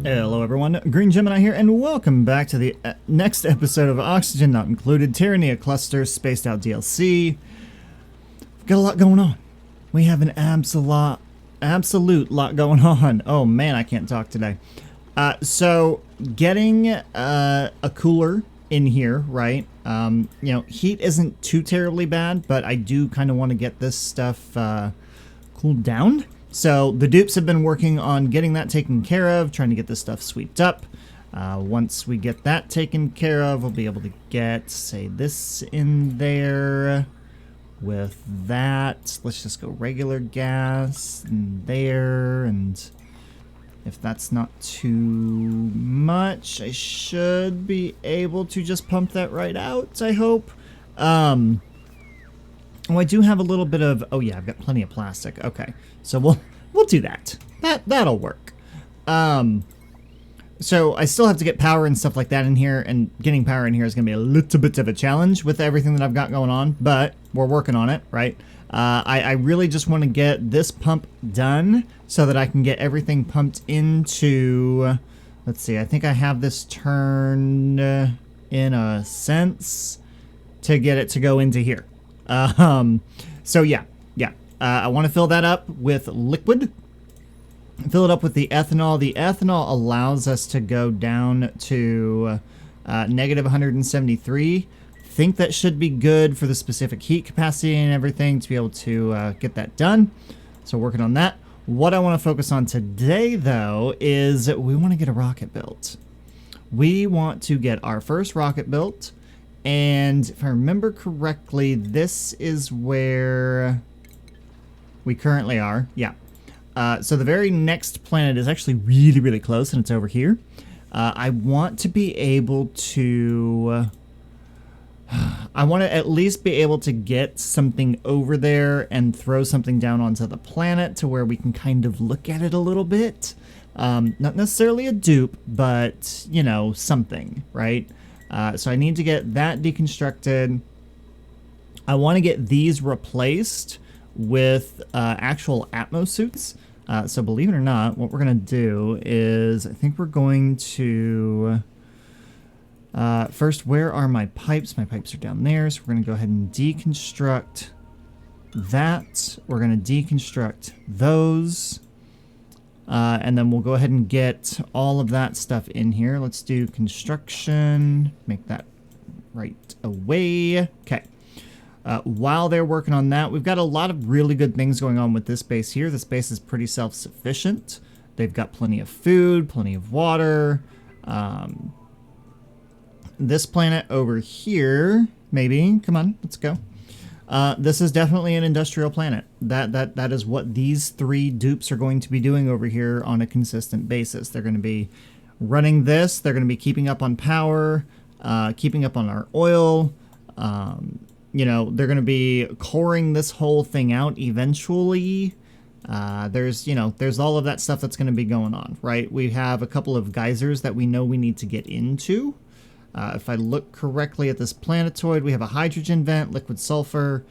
Hello everyone, Green Gemini here, and welcome back to the next episode of Oxygen Not Included, Tyrannia Cluster, Spaced Out DLC. We've got a lot going on. We have an absolute lot going on. Oh man, I can't talk today. So, getting a cooler in here, right? You know, heat isn't too terribly bad, but I do kind of want to get this stuff cooled down. So the dupes have been working on getting that taken care of, trying to get this stuff sweeped up. Once we get that taken care of, we'll be able to get, say, this in there. With that, let's just go regular gas in there, and if that's not too much, I should be able to just pump that right out, I hope. Oh, I do have a little bit of, oh yeah, I've got plenty of plastic. Okay, so we'll do that. That'll work. So I still have to get power and stuff like that in here, and getting power in here is going to be a little bit of a challenge with everything that I've got going on, but we're working on it, right? I really just want to get this pump done so that I can get everything pumped into, let's see, I think I have this turned in a sense to get it to go into here. So yeah. I want to fill that up with liquid. Fill it up with the ethanol. The ethanol allows us to go down to negative 173. Think that should be good for the specific heat capacity and everything to be able to get that done. So working on that. What I want to focus on today, though, is we want to get a rocket built. We want to get our first rocket built. And if I remember correctly, this is where we currently are. Yeah. So the very next planet is actually really, really close, and it's over here. I want to be able to... I want to at least be able to get something over there and throw something down onto the planet to where we can kind of look at it a little bit. Not necessarily a dupe, but, you know, something, right? So I need to get that deconstructed. I want to get these replaced with actual Atmos suits. So believe it or not, what we're going to do is, I think we're going to... first, where are my pipes? My pipes are down there, so we're going to go ahead and deconstruct that. We're going to deconstruct those. And then we'll go ahead and get all of that stuff in here. Let's do construction. Make that right away. Okay. While they're working on that, we've got a lot of really good things going on with this base here. This base is pretty self-sufficient. They've got plenty of food, plenty of water. This planet over here, maybe. Come on, let's go. This is definitely an industrial planet. That is what these three dupes are going to be doing over here on a consistent basis. They're going to be running this. They're going to be keeping up on power, keeping up on our oil. You know, they're going to be coring this whole thing out eventually. There's all of that stuff that's going to be going on, right? We have a couple of geysers that we know we need to get into. If I look correctly at this planetoid, we have a hydrogen vent, liquid sulfur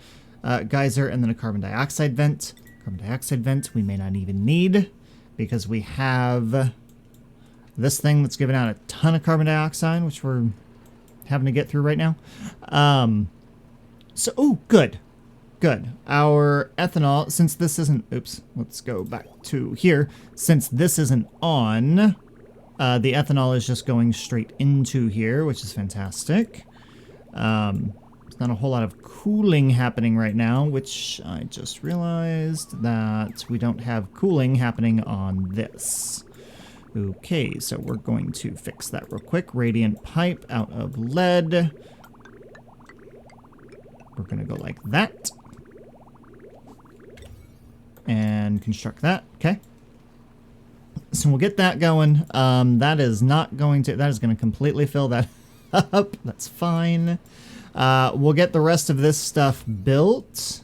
geyser, and then a carbon dioxide vent. Carbon dioxide vent we may not even need because we have this thing that's giving out a ton of carbon dioxide, which we're having to get through right now. Oh, good. Our ethanol, since this isn't, oops, let's go back to here. Since this isn't on, the ethanol is just going straight into here, which is fantastic. There's not a whole lot of cooling happening right now, which I just realized that we don't have cooling happening on this. Okay, so we're going to fix that real quick. Radiant pipe out of lead. We're going to go like that. And construct that. Okay. So we'll get that going. That is going to completely fill that up. That's fine. We'll get the rest of this stuff built.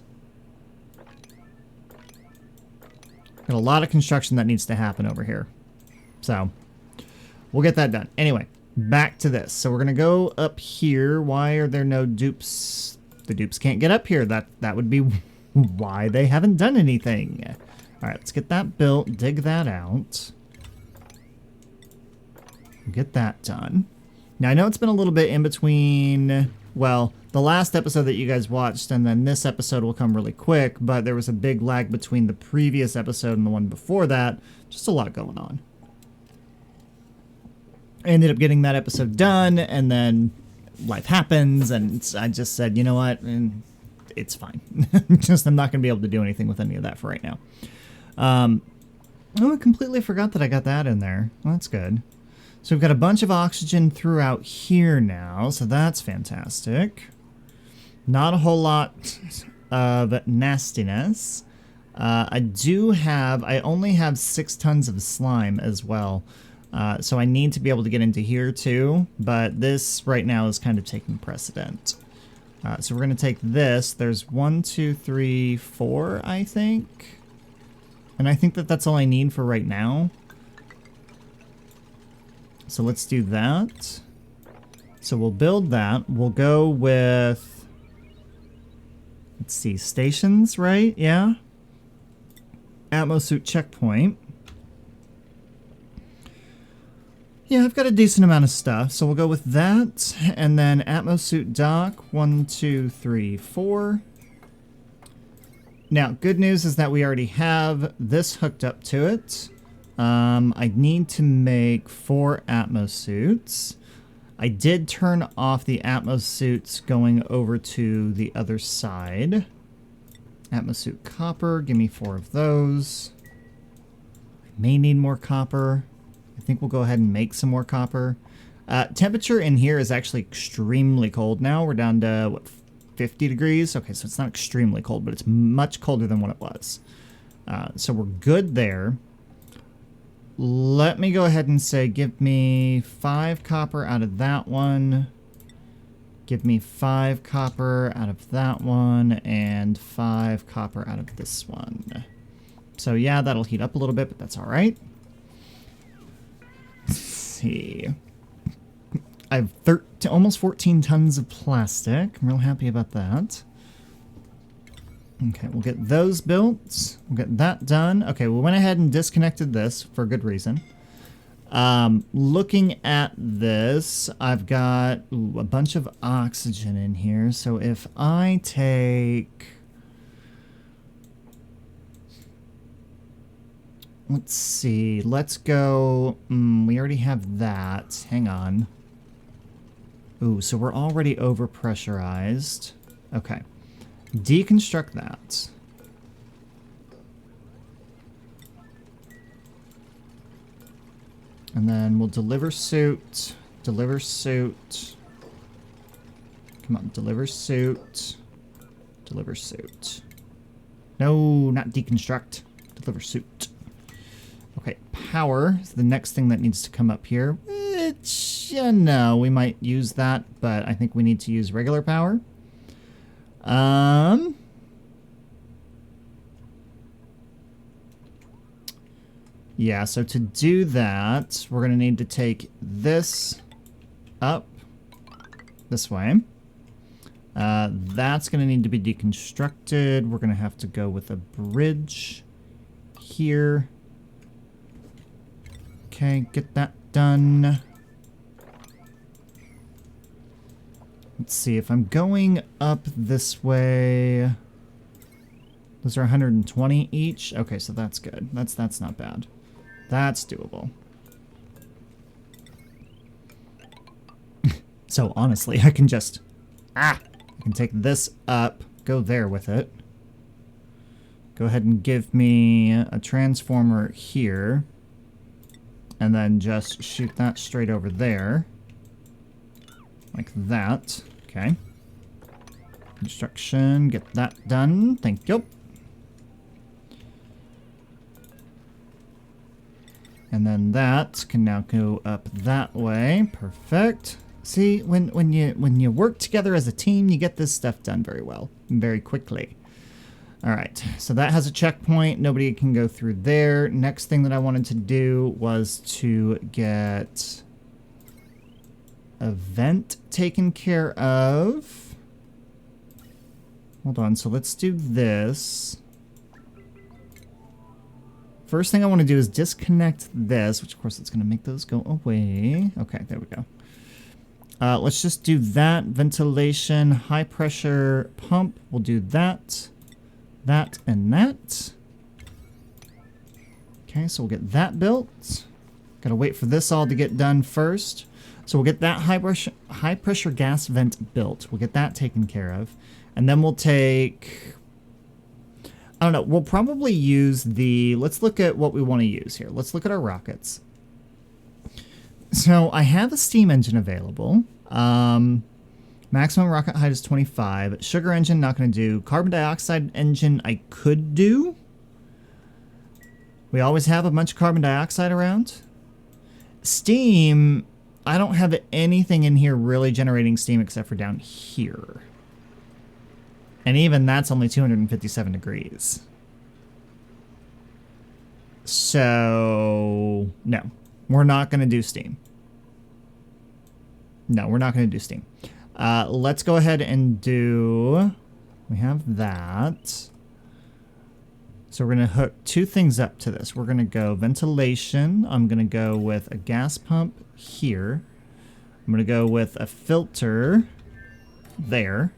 Got a lot of construction that needs to happen over here. So we'll get that done. Anyway, back to this. So we're going to go up here. Why are there no dupes? The dupes can't get up here. That would be why they haven't done anything. All right, let's get that built, dig that out. Get that done. Now, I know it's been a little bit in between, well, the last episode that you guys watched and then this episode will come really quick, but there was a big lag between the previous episode and the one before that. Just a lot going on. I ended up getting that episode done, and then life happens, and I just said, you know what, and it's fine. I'm not going to be able to do anything with any of that for right now. Oh, I completely forgot that I got that in there. Well, that's good. So we've got a bunch of oxygen throughout here now, so that's fantastic. Not a whole lot of nastiness. I only have 6 tons of slime as well. So I need to be able to get into here too, but this right now is kind of taking precedent. So we're going to take this. There's 1, 2, 3, 4, I think. And I think that that's all I need for right now. So let's do that. So we'll build that. We'll go with, let's see, stations, right? Yeah. Atmosuit checkpoint. Yeah, I've got a decent amount of stuff, so we'll go with that. And then Atmosuit dock, 1, 2, 3, 4. Now, good news is that we already have this hooked up to it. I need to make 4 Atmosuits. I did turn off the Atmosuits going over to the other side. Atmosuit copper, give me 4 of those. I may need more copper. I think we'll go ahead and make some more copper. Temperature in here is actually extremely cold now. We're down to, what, 50 degrees? Okay, so it's not extremely cold, but it's much colder than what it was. So we're good there. Let me go ahead and say, give me 5 copper out of that one. Give me 5 copper out of that one, and 5 copper out of this one. So yeah, that'll heat up a little bit, but that's all right. Let's see. I have almost 14 tons of plastic. I'm real happy about that. Okay, we'll get those built. We'll get that done. Okay, we went ahead and disconnected this for a good reason. Looking at this, I've got a bunch of oxygen in here. So if I take... Let's see. Let's go... we already have that. Hang on. Ooh, so we're already overpressurized. Okay. Deconstruct that. And then we'll deliver suit. Deliver suit. Come on, deliver suit. Deliver suit. No, not deconstruct. Deliver suit. Okay, power is the next thing that needs to come up here. Which, no, we might use that, but I think we need to use regular power. Yeah, so to do that, we're going to need to take this up this way. That's going to need to be deconstructed. We're going to have to go with a bridge here. Okay, get that done. Let's see, if I'm going up this way... Those are 120 each? Okay, so that's good. That's not bad. That's doable. So, honestly, I can just... I can take this up, go there with it. Go ahead and give me a transformer here. And then just shoot that straight over there. Like that. Okay. Construction, get that done. Thank you. And then that can now go up that way. Perfect. See, when you work together as a team, you get this stuff done very well, very quickly. All right, so that has a checkpoint. Nobody can go through there. Next thing that I wanted to do was to get a vent taken care of. hold on. So let's do this. First thing I want to do is disconnect this, which of course it's going to make those go away. Okay, there we go. Let's just do that. Ventilation, high pressure pump. We'll do that, that, and that. Okay, so we'll get that built. Gotta wait for this all to get done first. So we'll get that high pressure gas vent built. We'll get that taken care of. And then we'll take... I don't know. We'll probably use the... Let's look at what we want to use here. Let's look at our rockets. So I have a steam engine available. Maximum rocket height is 25. Sugar engine, not going to do. Carbon dioxide engine, I could do. We always have a bunch of carbon dioxide around. Steam, I don't have anything in here really generating steam except for down here. And even that's only 257 degrees. So, no. We're not going to do steam. No, we're not going to do steam. Let's go ahead and do... We have that. So we're going to hook two things up to this. We're going to go ventilation. I'm going to go with a gas pump here. I'm going to go with a filter there.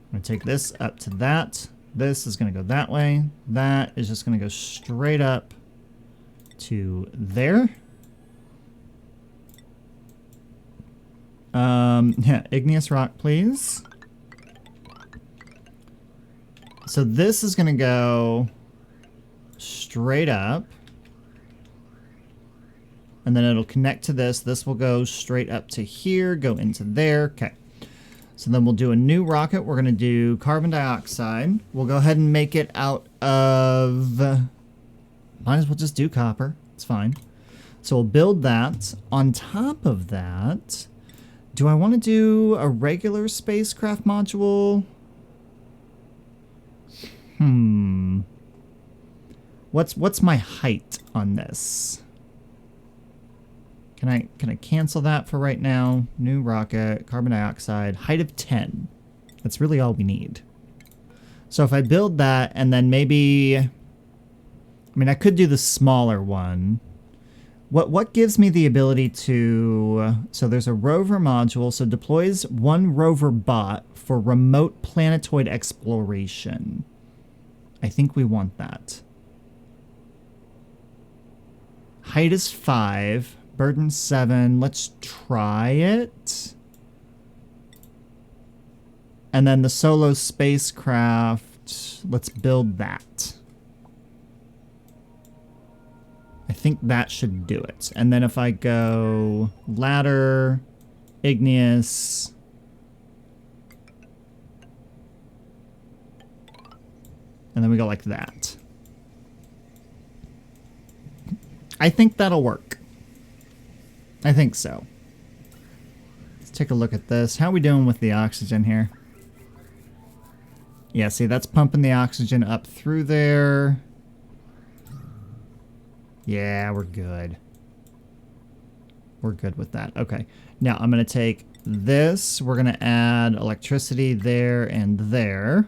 I'm going to take this up to that. This is going to go that way. That is just going to go straight up to there. Yeah, igneous rock, please. So this is going to go straight up. And then it'll connect to this. This will go straight up to here, go into there. Okay. So then we'll do a new rocket. We're going to do carbon dioxide. We'll go ahead and make it out of... Might as well just do copper. It's fine. So we'll build that. On top of that, do I want to do a regular spacecraft module? What's my height on this? Can I cancel that for right now? New rocket, carbon dioxide, height of 10. That's really all we need. So if I build that and then maybe... I mean, I could do the smaller one. What gives me the ability to... So there's a rover module, so deploys one rover bot for remote planetoid exploration. I think we want that. Height is 5. Burden 7. Let's try it. And then the solo spacecraft, let's build that. I think that should do it. And then if I go ladder, igneous, and then we go like that. I think that'll work. I think so. Let's take a look at this. How are we doing with the oxygen here? Yeah, see, that's pumping the oxygen up through there. Yeah, we're good. We're good with that. Okay. Now, I'm going to take this. We're going to add electricity there and there.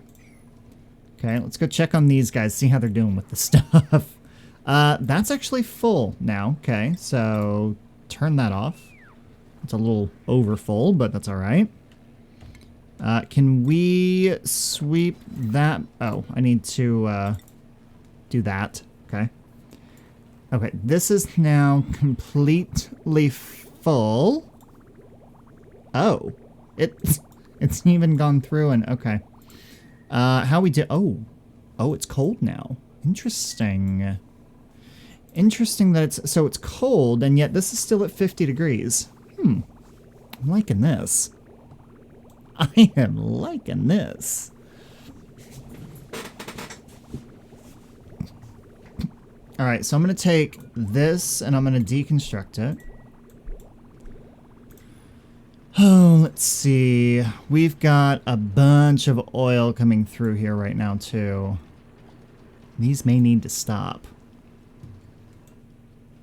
Okay, let's go check on these guys, see how they're doing with the stuff. That's actually full now. Okay, so turn that off. It's a little over full, but that's all right. Can we sweep that? Oh, I need to do that. Okay. Okay, this is now completely full. Oh, it's even gone through and okay. How we did? Oh, it's cold now. Interesting. Interesting that it's cold and yet this is still at 50 degrees. I'm liking this. I am liking this. All right, so I'm going to take this and I'm going to deconstruct it. Oh, let's see. We've got a bunch of oil coming through here right now, too. These may need to stop.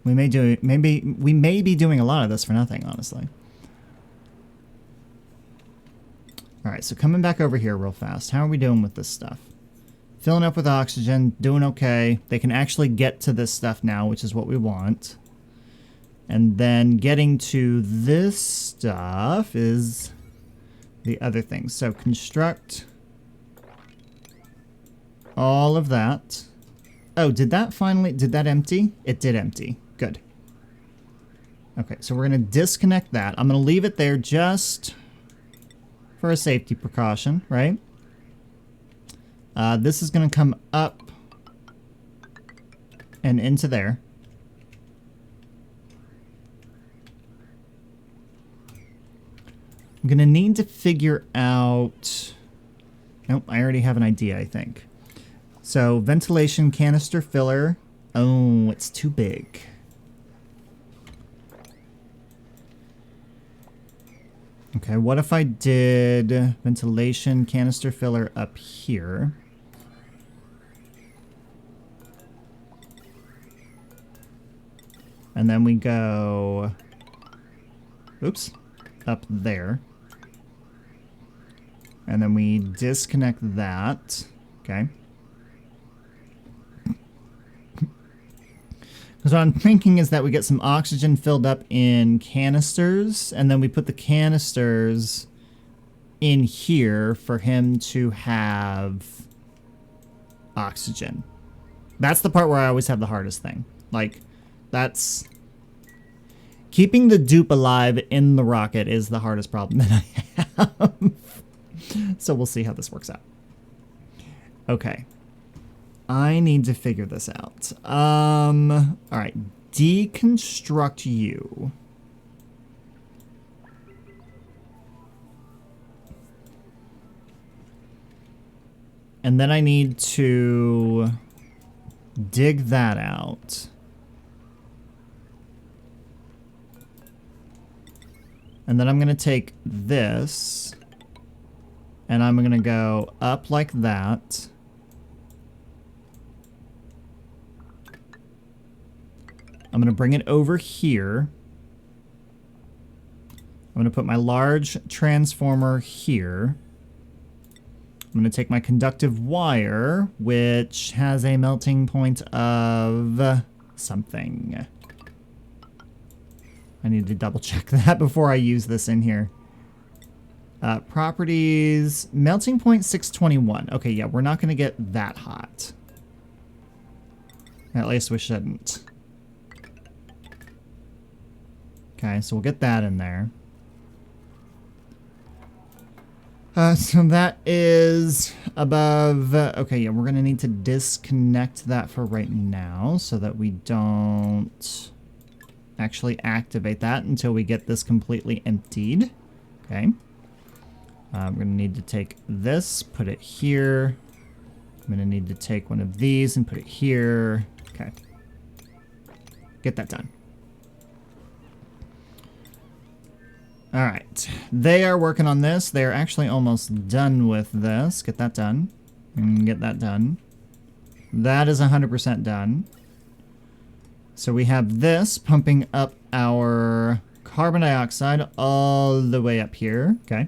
We may be doing a lot of this for nothing, honestly. All right, so coming back over here real fast. How are we doing with this stuff? Filling up with oxygen, doing okay. They can actually get to this stuff now, which is what we want. And then getting to this stuff is the other thing. So construct all of that. Oh, did that empty? It did empty. Good. Okay, so we're going to disconnect that. I'm going to leave it there just for a safety precaution, right? This is going to come up and into there. I'm going to need to figure out... Nope, I already have an idea, I think. So, ventilation canister filler. Oh, it's too big. Okay, what if I did ventilation canister filler up here? And then we go... Oops. Up there. And then we disconnect that. Okay. Because what I'm thinking is that we get some oxygen filled up in canisters, and then we put the canisters in here for him to have oxygen. That's the part where I always have the hardest thing. Like, that's... Keeping the dupe alive in the rocket is the hardest problem that I have. So we'll see how this works out. Okay. I need to figure this out. Alright. Deconstruct you. And then I need to dig that out. And then I'm going to take this, and I'm going to go up like that. I'm going to bring it over here. I'm going to put my large transformer here. I'm going to take my conductive wire, which has a melting point of something. I need to double check that before I use this in here. Properties, melting point 621. Okay, yeah, we're not going to get that hot. At least we shouldn't. Okay, so we'll get that in there. So that is above... okay, yeah, we're going to need to disconnect that for right now so that we don't actually activate that until we get this completely emptied. Okay. We're going to need to take this, put it here. I'm going to need to take one of these and put it here. Okay. Get that done. All right. They are working on this. They're actually almost done with this. Get that done. And get that done. That is 100% done. So we have this pumping up our carbon dioxide all the way up here. Okay.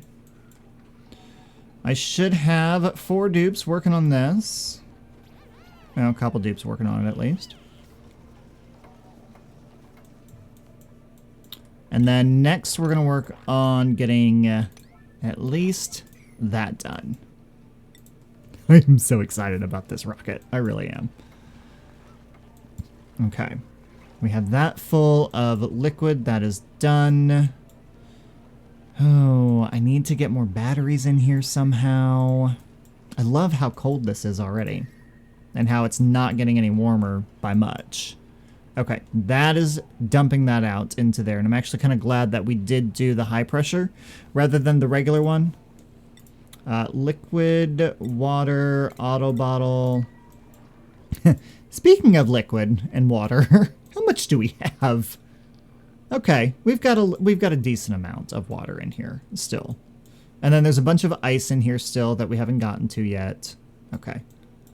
I should have 4 dupes working on this. Well, a couple dupes working on it at least. And then next we're going to work on getting at least that done. I'm so excited about this rocket. I really am. Okay. We have that full of liquid. That is done. Oh, I need to get more batteries in here somehow. I love how cold this is already. And how it's not getting any warmer by much. Okay, that is dumping that out into there. And I'm actually kind of glad that we did do the high pressure rather than the regular one. Liquid, water, auto bottle. Speaking of liquid and water, how much do we have? Okay, we've got a decent amount of water in here still. And then there's a bunch of ice in here still that we haven't gotten to yet. Okay.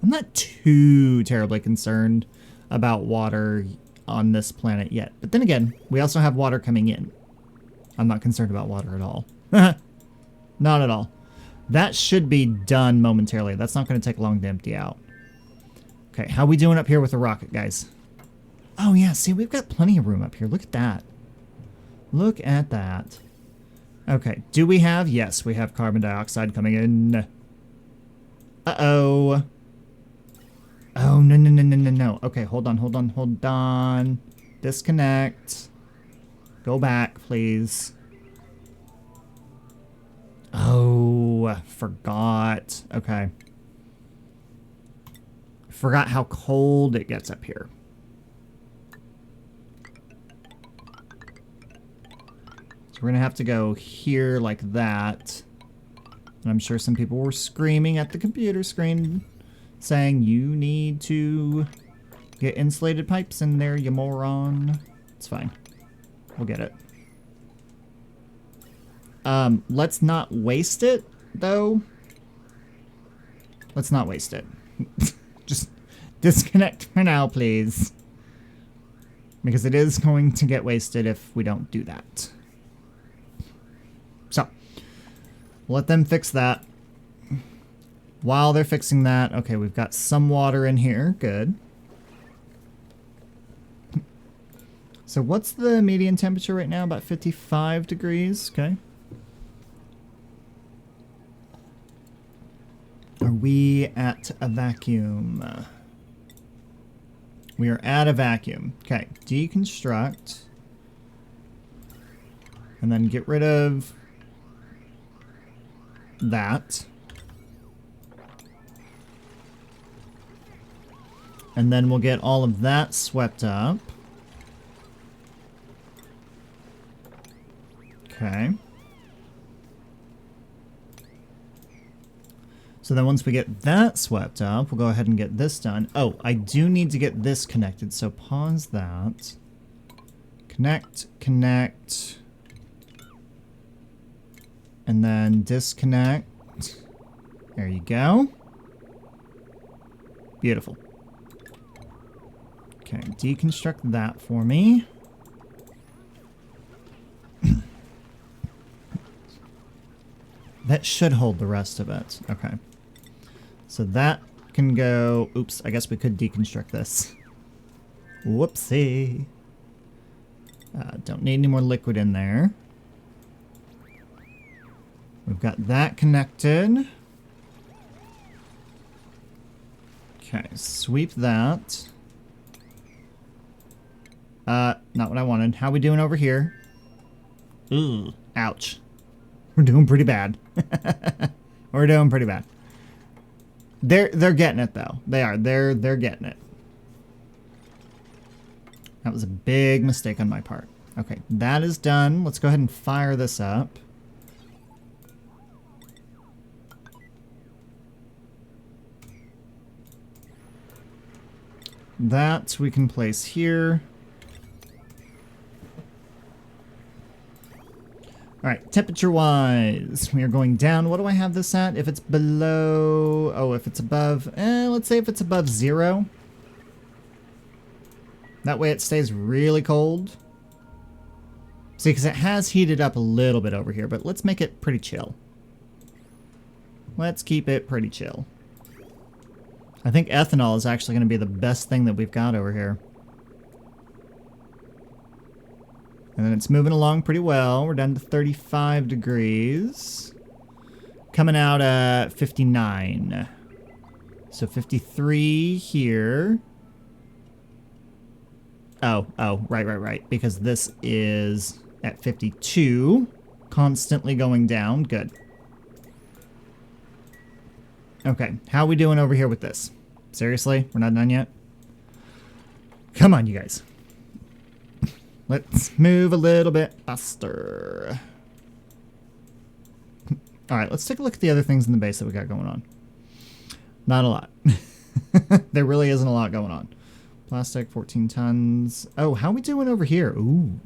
I'm not too terribly concerned about water on this planet yet. But then again, we also have water coming in. I'm not concerned about water at all. Not at all. That should be done momentarily. That's not going to take long to empty out. Okay, how we doing up here with the rocket, guys? Oh, yeah, see, we've got plenty of room up here. Look at that. Look at that. Okay, do we have? Yes, we have carbon dioxide coming in. Uh-oh. Oh, no, no, no, no, no, no. Okay, hold on, hold on, hold on. Disconnect. Go back, please. Oh, I forgot. Okay. Forgot how cold it gets up here. So we're going to have to go here like that. And I'm sure some people were screaming at the computer screen saying, you need to get insulated pipes in there, you moron. It's fine. We'll get it. Let's not waste it, though. Let's not waste it. Just disconnect for now, please. Because it is going to get wasted if we don't do that. So, let them fix that. While they're fixing that, okay, we've got some water in here. Good. So what's the median temperature right now? About 55 degrees, okay. Are we at a vacuum? We are at a vacuum. Okay, deconstruct. And then get rid of that. And then we'll get all of that swept up. Okay. So then once we get that swept up, we'll go ahead and get this done. Oh, I do need to get this connected, so pause that. Connect, connect. And then disconnect. There you go. Beautiful. Okay, deconstruct that for me. That should hold the rest of it. Okay. So that can go... Oops, I guess we could deconstruct this. Whoopsie. Don't need any more liquid in there. We've got that connected. Okay, sweep that. Not what I wanted. How we doing over here? Ooh, ouch. We're doing pretty bad. We're doing pretty bad. They're getting it though. They are. They're getting it. That was a big mistake on my part. Okay, that is done. Let's go ahead and fire this up. That we can place here. Alright, temperature-wise, we are going down. What do I have this at? If it's below... Oh, if it's above... let's say if it's above 0. That way it stays really cold. See, because it has heated up a little bit over here, but let's make it pretty chill. Let's keep it pretty chill. I think ethanol is actually going to be the best thing that we've got over here. And then it's moving along pretty well. We're down to 35 degrees. Coming out at 59. So 53 here. Oh, right. Because this is at 52. Constantly going down. Good. Okay, how are we doing over here with this? Seriously? We're not done yet? Come on, you guys. Let's move a little bit faster. Alright, let's take a look at the other things in the base that we got going on. Not a lot. There really isn't a lot going on. Plastic, 14 tons. Oh, how are we doing over here? Ooh.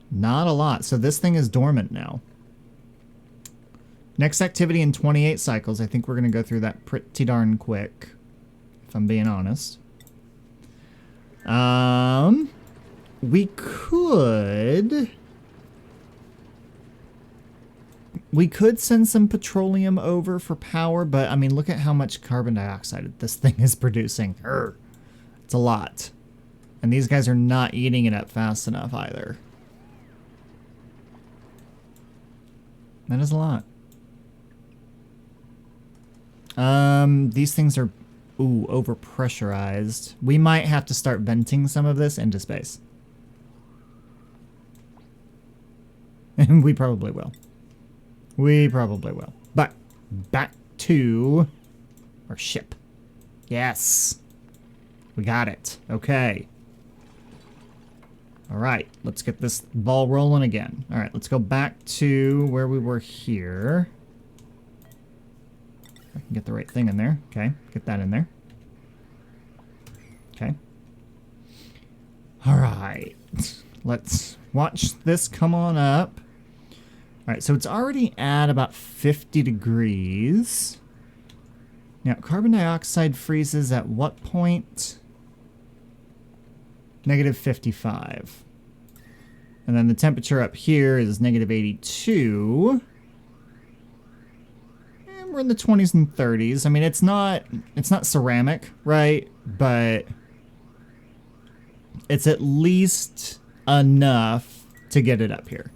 Not a lot. So this thing is dormant now. Next activity in 28 cycles. I think we're going to go through that pretty darn quick, if I'm being honest. We could We could send some petroleum over for power, but I mean, look at how much carbon dioxide this thing is producing. Urgh. It's a lot. And these guys are not eating it up fast enough either. That is a lot. These things are, ooh, overpressurized. We might have to start venting some of this into space. And we probably will. We probably will. But back to our ship. Yes. We got it. Okay. All right. Let's get this ball rolling again. All right. Let's go back to where we were here. I can get the right thing in there. Okay. Get that in there. Okay. All right. Let's watch this come on up. All right, so it's already at about 50 degrees. Now, carbon dioxide freezes at what point? Negative 55. And then the temperature up here is negative 82. And we're in the 20s and 30s. I mean, it's not ceramic, right? But it's at least enough to get it up here.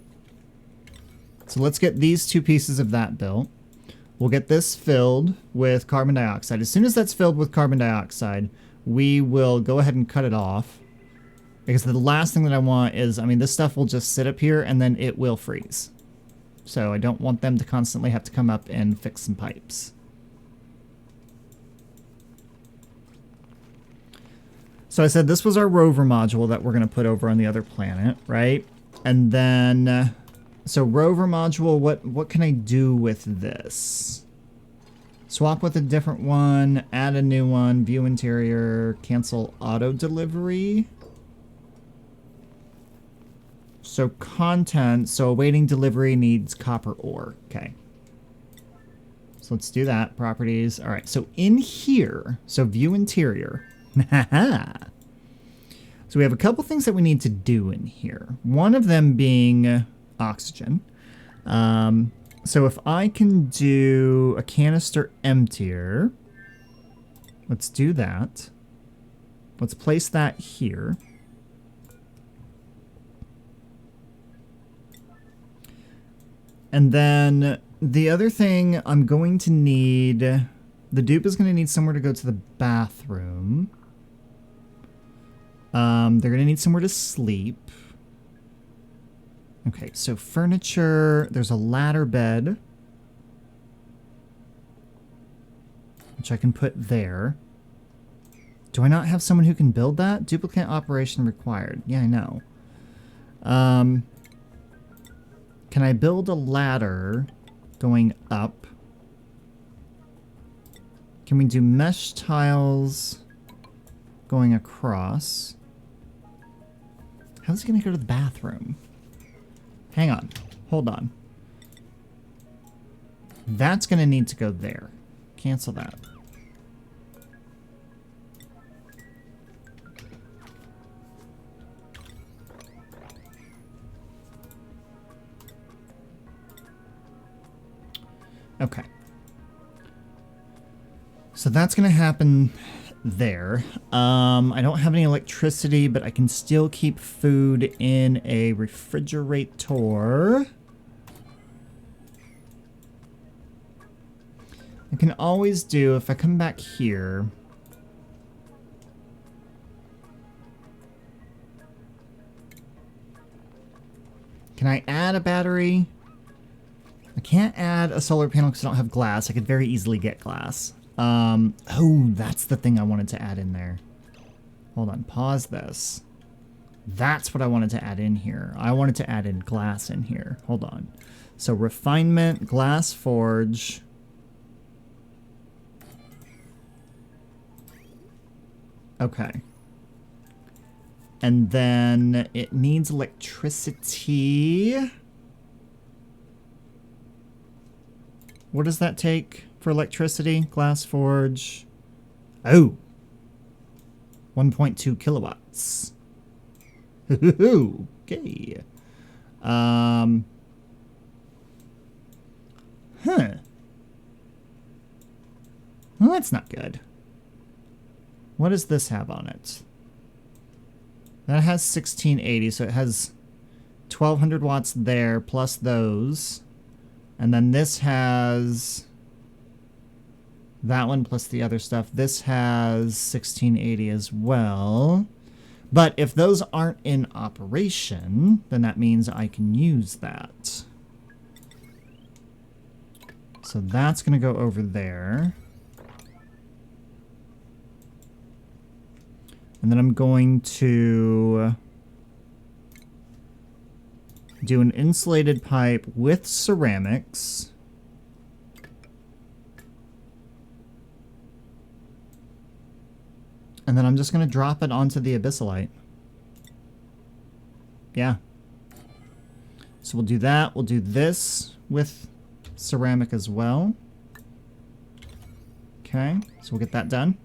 So let's get these two pieces of that built. We'll get this filled with carbon dioxide. As soon as that's filled with carbon dioxide, we will go ahead and cut it off. Because the last thing that I want is, I mean, this stuff will just sit up here and then it will freeze. So I don't want them to constantly have to come up and fix some pipes. So I said this was our rover module that we're going to put over on the other planet, right? And then... so rover module, what can I do with this? Swap with a different one, add a new one, view interior, cancel auto delivery. So content, so awaiting delivery needs copper ore. Okay. So let's do that. Properties. All right. So in here, so view interior. So we have a couple things that we need to do in here. One of them being oxygen. So if I can do a canister emptier, let's do that. Let's place that here. And then the other thing I'm going to need, the dupe is going to need somewhere to go to the bathroom. They're going to need somewhere to sleep. Okay, so furniture, there's a ladder bed, which I can put there. Do I not have someone who can build that? Duplicate operation required. Yeah, I know. Can I build a ladder going up? Can we do mesh tiles going across? How's he going to go to the bathroom? Hang on. Hold on. That's going to need to go there. Cancel that. Okay. So that's going to happen there. I don't have any electricity, but I can still keep food in a refrigerator. I can always do, if I come back here... Can I add a battery? I can't add a solar panel because I don't have glass. I could very easily get glass. Oh, that's the thing I wanted to add in there. Hold on, pause this. That's what I wanted to add in here. I wanted to add in glass in here. Hold on. So refinement, glass forge. Okay. And then it needs electricity. What does that take for electricity? Glass forge. Oh. 1.2 kilowatts. Okay. Huh. Well, that's not good. What does this have on it? That has 1680, so it has 1200 watts there, plus those. And then this has that one plus the other stuff. This has 1680 as well. But if those aren't in operation, then that means I can use that. So that's going to go over there. And then I'm going to do an insulated pipe with ceramics. And then I'm just going to drop it onto the abyssalite. Yeah. So we'll do that. We'll do this with ceramic as well. Okay, so we'll get that done.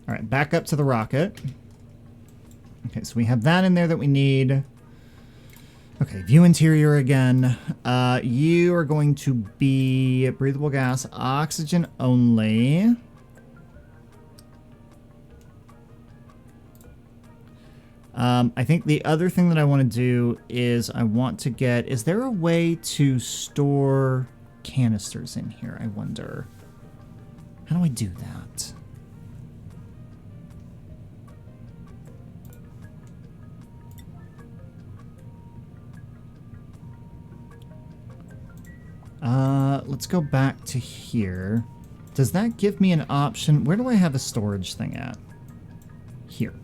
All right, back up to the rocket. Okay, so we have that in there that we need. Okay, view interior again. You are going to be breathable gas, oxygen only. I think the other thing that I want to do is I want to get... Is there a way to store canisters in here, I wonder? How do I do that? Let's go back to here. Does that give me an option? Where do I have a storage thing at? Here.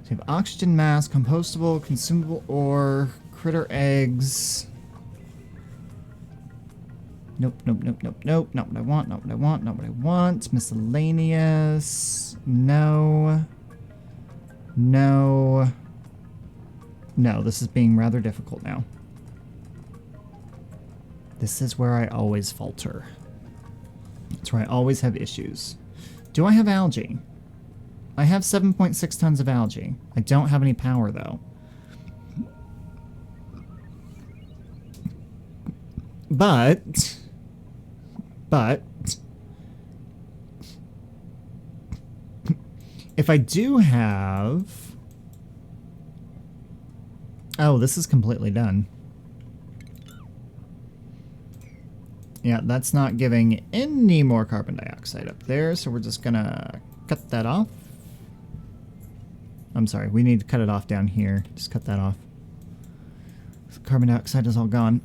So we have oxygen mask, compostable, consumable ore, critter eggs. Nope, nope, nope, nope, nope. Not what I want, not what I want, not what I want. Miscellaneous. No. No. No, this is being rather difficult now. This is where I always falter. That's where I always have issues. Do I have algae? I have 7.6 tons of algae. I don't have any power, though. But... if I do have... Oh, this is completely done. Yeah, that's not giving any more carbon dioxide up there, so we're just gonna cut that off. I'm sorry, we need to cut it off down here. Just cut that off. Carbon dioxide is all gone.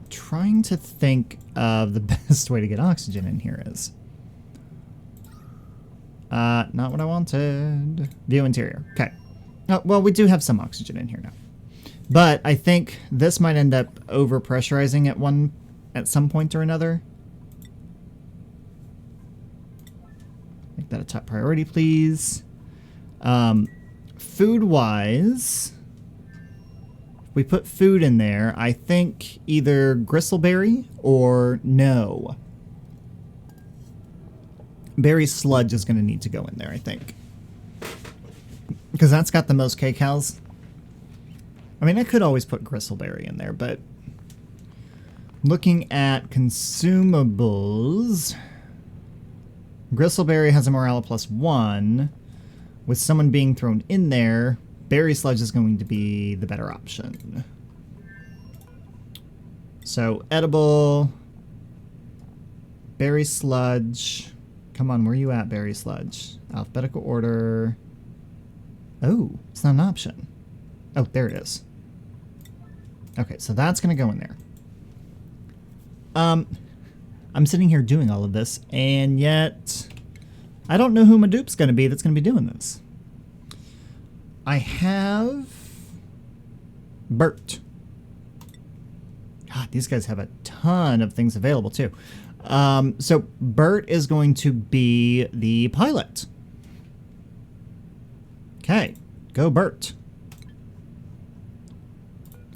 Trying to think of the best way to get oxygen in here is. Not what I wanted. View interior. Okay. Oh, well, we do have some oxygen in here now. But I think this might end up over-pressurizing at some point or another. Make that a top priority, please. Food-wise, we put food in there. I think either gristleberry or no. Berry sludge is going to need to go in there, I think. Because that's got the most kcals. I mean, I could always put gristleberry in there, but... looking at consumables... gristleberry has a morale plus 1. With someone being thrown in there, berry sludge is going to be the better option. So, edible... berry sludge... Come on, where are you at, berry sludge? Alphabetical order. Oh, it's not an option. Oh, there it is. Okay, so that's going to go in there. I'm sitting here doing all of this, and yet I don't know who my dupe's going to be that's going to be doing this. I have Bert. God, these guys have a ton of things available, too. So Bert is going to be the pilot. Okay, go Bert.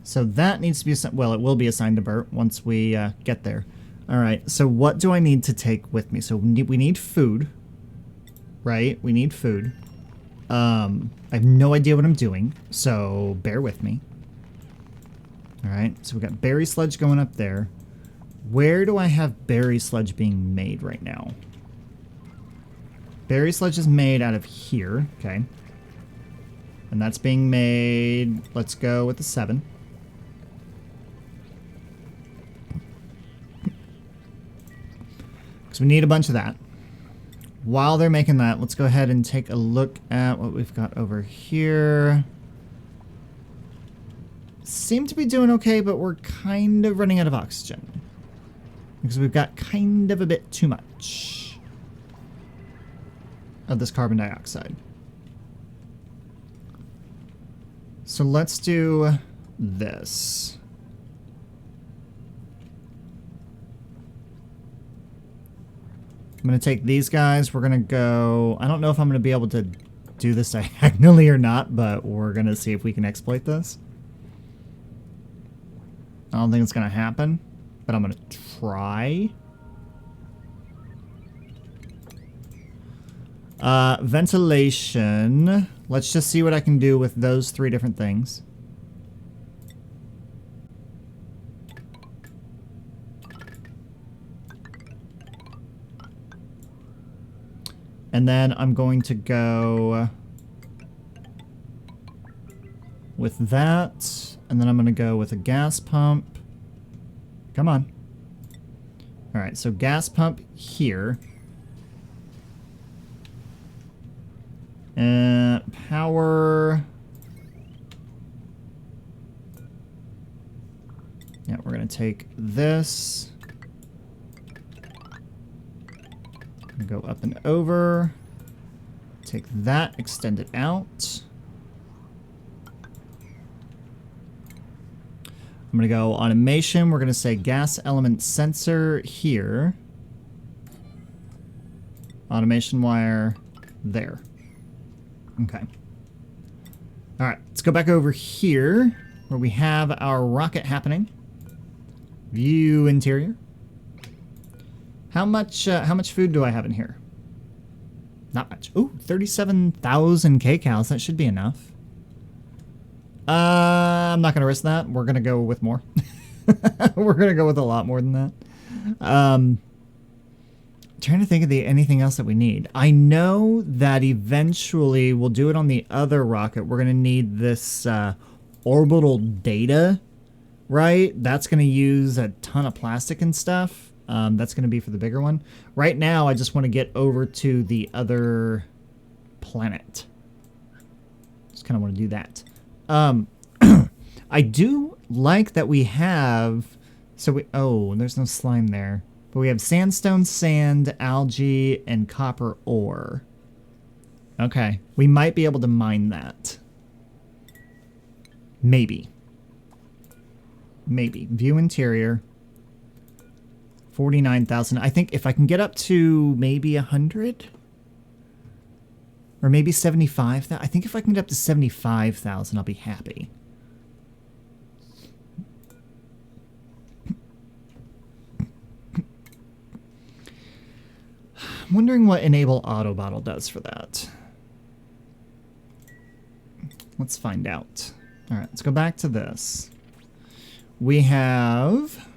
So that needs to be assigned, well, it will be assigned to Bert once we get there. All right, so what do I need to take with me? So we need food, right? We need food. I have no idea what I'm doing, so bear with me. All right, so we got berry sludge going up there. Where do I have berry sludge being made right now? Berry sludge is made out of here, okay. And that's being made, let's go with the 7. Because we need a bunch of that. While they're making that, let's go ahead and take a look at what we've got over here. Seem to be doing okay, but we're kind of running out of oxygen. Because we've got kind of a bit too much of this carbon dioxide. So let's do this. I'm going to take these guys. We're going to go... I don't know if I'm going to be able to do this diagonally or not, but we're going to see if we can exploit this. I don't think it's going to happen, but I'm going to try. Ventilation. Let's just see what I can do with those 3 different things. And then I'm going to go with that. And then I'm going to go with a gas pump. Come on. All right, so gas pump here. Power. Yeah, we're going to take this. Go up and over. Take that, extend it out. I'm going to go automation. We're going to say gas element sensor here. Automation wire there. Okay. All right, let's go back over here where we have our rocket happening. View interior. How much food do I have in here? Not much. Ooh, 37,000 kcals. That should be enough. I'm not going to risk that. We're going to go with more. We're going to go with a lot more than that. Trying to think of anything else that we need. I know that eventually we'll do it on the other rocket. We're going to need this orbital data, right? That's going to use a ton of plastic and stuff. That's going to be for the bigger one. Right now, I just want to get over to the other planet. Just kind of want to do that. I do like that we have... Oh, there's no slime there. But we have sandstone, sand, algae, and copper ore. Okay. We might be able to mine that. Maybe. Maybe. View interior. 49,000. I think if I can get up to maybe 100 or maybe 75,000. I think if I can get up to 75,000, I'll be happy. I'm wondering what enable auto bottle does for that. Let's find out. All right, let's go back to this. We have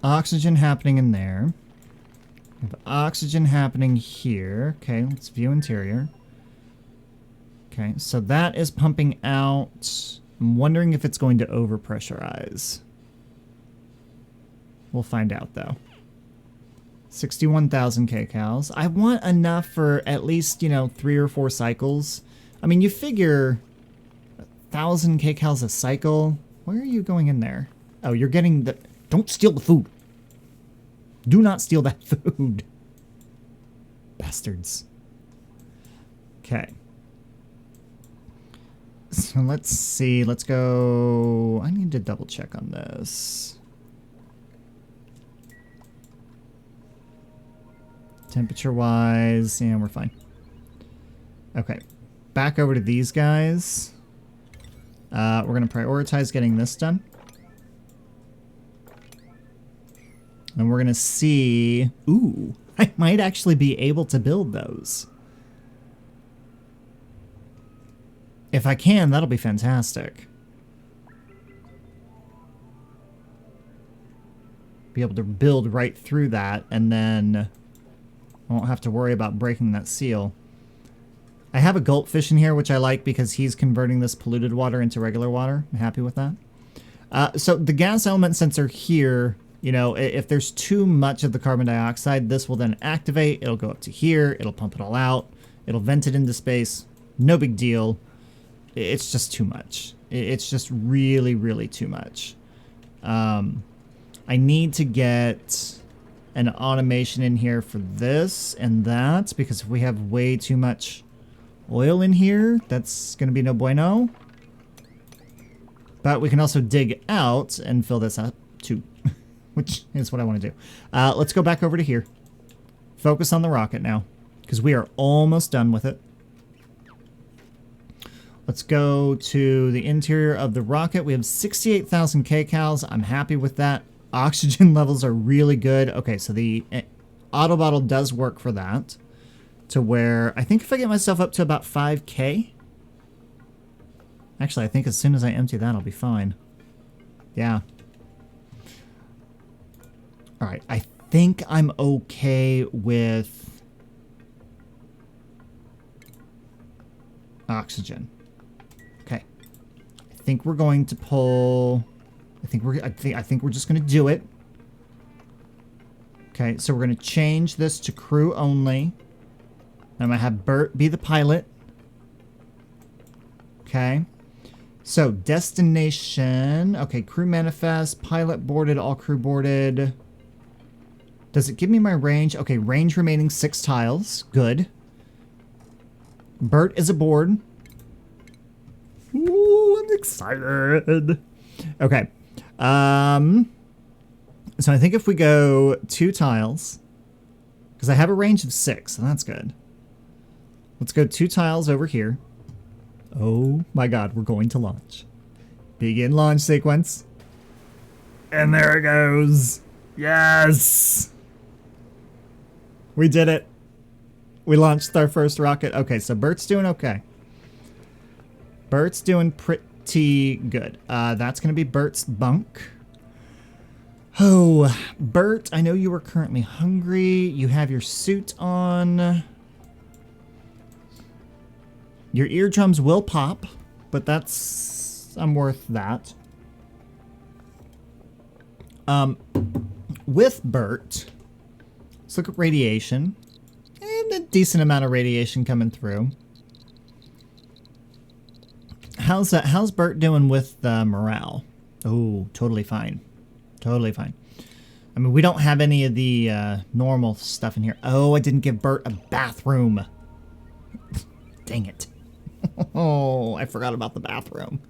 oxygen happening in there. We have oxygen happening here. Okay, let's view interior. Okay, so that is pumping out. I'm wondering if it's going to overpressurize. We'll find out, though. 61,000 kcals. I want enough for at least, 3 or 4 cycles. I mean, you figure 1,000 kcals a cycle. Where are you going in there? Oh, you're getting the... Don't steal the food. Do not steal that food. Bastards. Okay. So let's see. Let's go... I need to double check on this. Temperature-wise, yeah, we're fine. Okay. Back over to these guys. We're going to prioritize getting this done. And we're going to see... Ooh, I might actually be able to build those. If I can, that'll be fantastic. Be able to build right through that, and then I won't have to worry about breaking that seal. I have a goldfish in here, which I like because he's converting this polluted water into regular water. I'm happy with that. So the gas element sensor here, you know, if there's too much of the carbon dioxide, this will then activate. It'll go up to here. It'll pump it all out. It'll vent it into space. No big deal. It's just too much. It's just really, really too much. I need to get an automation in here for this and that, because if we have way too much oil in here, that's going to be no bueno. But we can also dig out and fill this up too, which is what I want to do. Let's go back over to here. Focus on the rocket now, because we are almost done with it. Let's go to the interior of the rocket. We have 68,000 kcals. I'm happy with that. Oxygen levels are really good. Okay, so the auto bottle does work for that. To where, I think if I get myself up to about 5k. Actually, I think as soon as I empty that, I'll be fine. Yeah. Alright, I think I'm okay with oxygen. Okay. I think we're going to pull... I think we're just going to do it. Okay, so we're going to change this to crew only. I'm going to have Bert be the pilot. Okay. So, destination. Okay, crew manifest. Pilot boarded. All crew boarded. Does it give me my range? Okay, range remaining 6 tiles. Good. Bert is aboard. Ooh, I'm excited. Okay. So I think if we go 2 tiles, because I have a range of 6, so that's good. Let's go 2 tiles over here. Oh my god, we're going to launch. Begin launch sequence. And there it goes. Yes! We did it. We launched our first rocket. Okay, so Bert's doing okay. Bert's doing pretty good. That's going to be Bert's bunk. Oh, Bert, I know you are currently hungry. You have your suit on. Your eardrums will pop, but I'm worth that. With Bert, let's look at radiation. And a decent amount of radiation coming through. How's Bert doing with morale? Oh, totally fine. Totally fine. I mean, we don't have any of the normal stuff in here. Oh, I didn't give Bert a bathroom. Dang it. Oh, I forgot about the bathroom.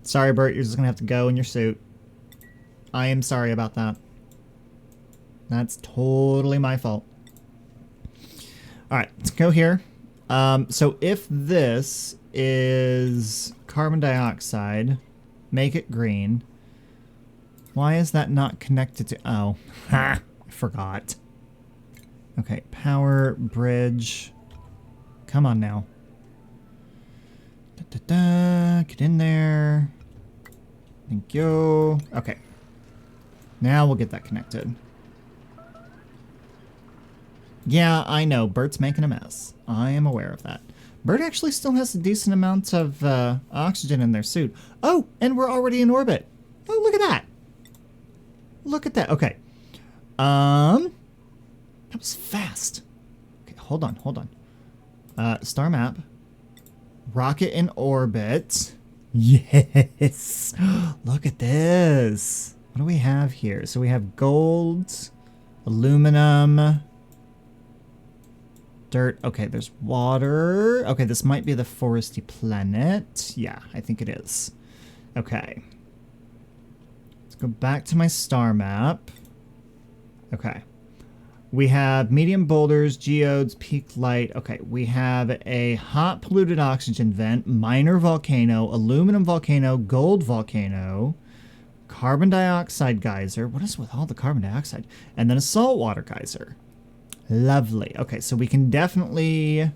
Sorry, Bert, you're just going to have to go in your suit. I am sorry about that. That's totally my fault. Alright, let's go here. So if this is carbon dioxide, make it green. Why is that not connected to... Oh, ha! I forgot. Okay, power, bridge. Come on now. Get in there. Thank you. Okay. Now we'll get that connected. Yeah, I know. Bert's making a mess. I am aware of that. Bert actually still has a decent amount of oxygen in their suit. Oh, and we're already in orbit. Oh, look at that. Look at that. Okay. That was fast. Okay, hold on. Star map. Rocket in orbit. Yes. Look at this. What do we have here? So we have gold, aluminum, dirt. Okay, there's water. Okay, this might be the foresty planet. Yeah, I think it is. Okay. Let's go back to my star map. Okay. We have medium boulders, geodes, peak light. Okay, we have a hot polluted oxygen vent, minor volcano, aluminum volcano, gold volcano, carbon dioxide geyser. What is with all the carbon dioxide? And then a saltwater geyser. Lovely. Okay, so we can definitely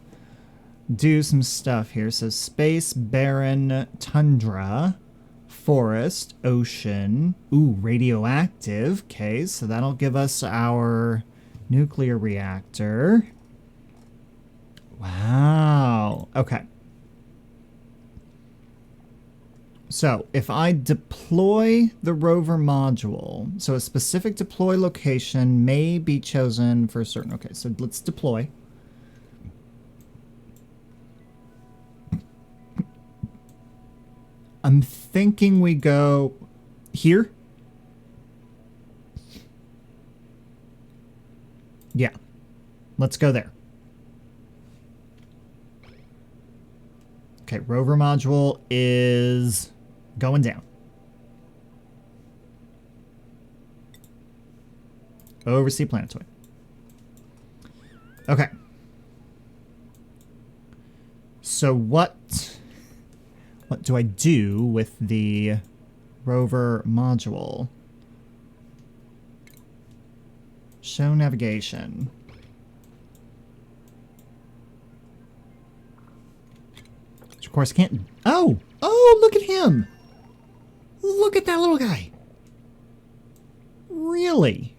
do some stuff here. So space, barren, tundra, forest, ocean. Ooh, radioactive. Okay, so that'll give us our nuclear reactor. Wow. Okay. So if I deploy the rover module, so a specific deploy location may be chosen for a certain... Okay, so let's deploy. I'm thinking we go here. Yeah, let's go there. Okay, rover module is going down. Oversea planetoid. Okay. So what do I do with the rover module? Show navigation. Which of course can't... Oh! Oh, look at him! Look at that little guy! Really?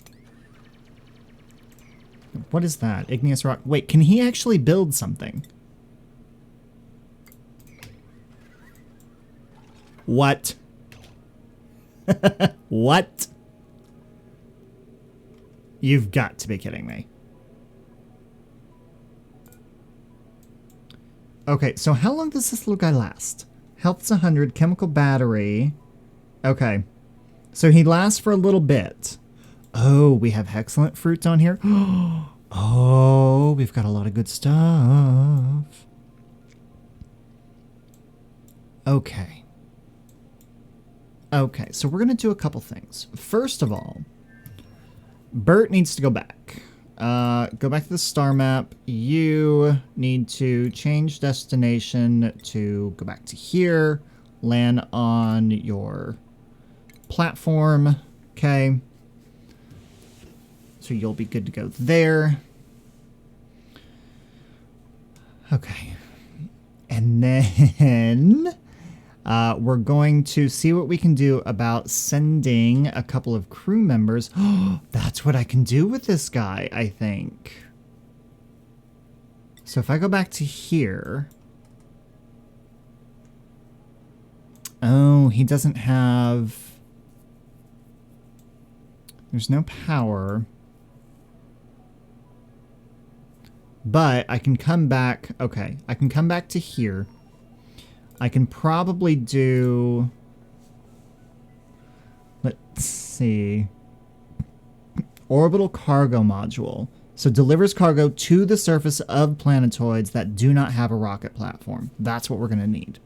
What is that? Igneous rock. Wait, can he actually build something? What? What? You've got to be kidding me. Okay, so how long does this little guy last? Health's 100, chemical battery. Okay. So he lasts for a little bit. Oh, we have excellent fruits on here. Oh, we've got a lot of good stuff. Okay. Okay, so we're going to do a couple things. First of all, Bert needs to go back. Go back to the star map. You need to change destination to go back to here. Land on your platform. Okay. So you'll be good to go there. Okay. And then... we're going to see what we can do about sending a couple of crew members. That's what I can do with this guy, I think. So if I go back to here... Oh, he doesn't have... There's no power. But I can come back... Okay, I can come back to here. I can probably do... Let's see... Orbital cargo module. So delivers cargo to the surface of planetoids that do not have a rocket platform. That's what we're going to need.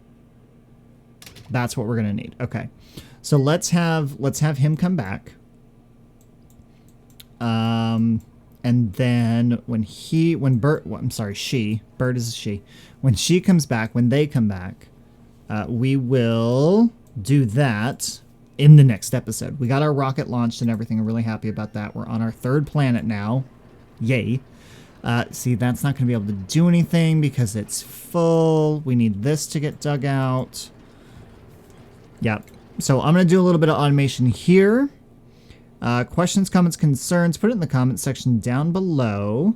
That's what we're going to need. Okay. So let's have him come back. And then when Bert, well, I'm sorry, Bert is a she. When she comes back, when they come back, we will do that in the next episode. We got our rocket launched and everything. I'm really happy about that. We're on our 3rd planet now. Yay. See, that's not going to be able to do anything because it's full. We need this to get dug out. Yep. So I'm going to do a little bit of automation here. Questions, comments, concerns, put it in the comment section down below.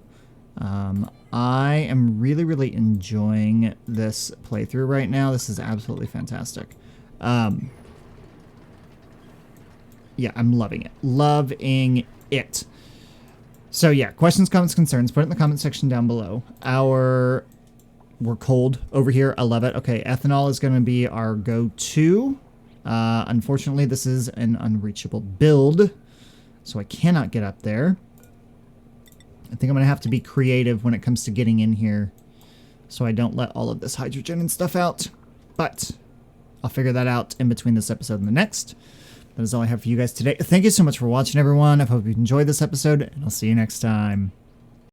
I am really, really enjoying this playthrough right now. This is absolutely fantastic. Yeah, I'm loving it. Loving it. So yeah, questions, comments, concerns, put it in the comment section down below. We're cold over here. I love it. Okay, ethanol is going to be our go-to. Unfortunately, this is an unreachable build, so I cannot get up there. I think I'm going to have to be creative when it comes to getting in here so I don't let all of this hydrogen and stuff out. But I'll figure that out in between this episode and the next. That is all I have for you guys today. Thank you so much for watching, everyone. I hope you enjoyed this episode, and I'll see you next time.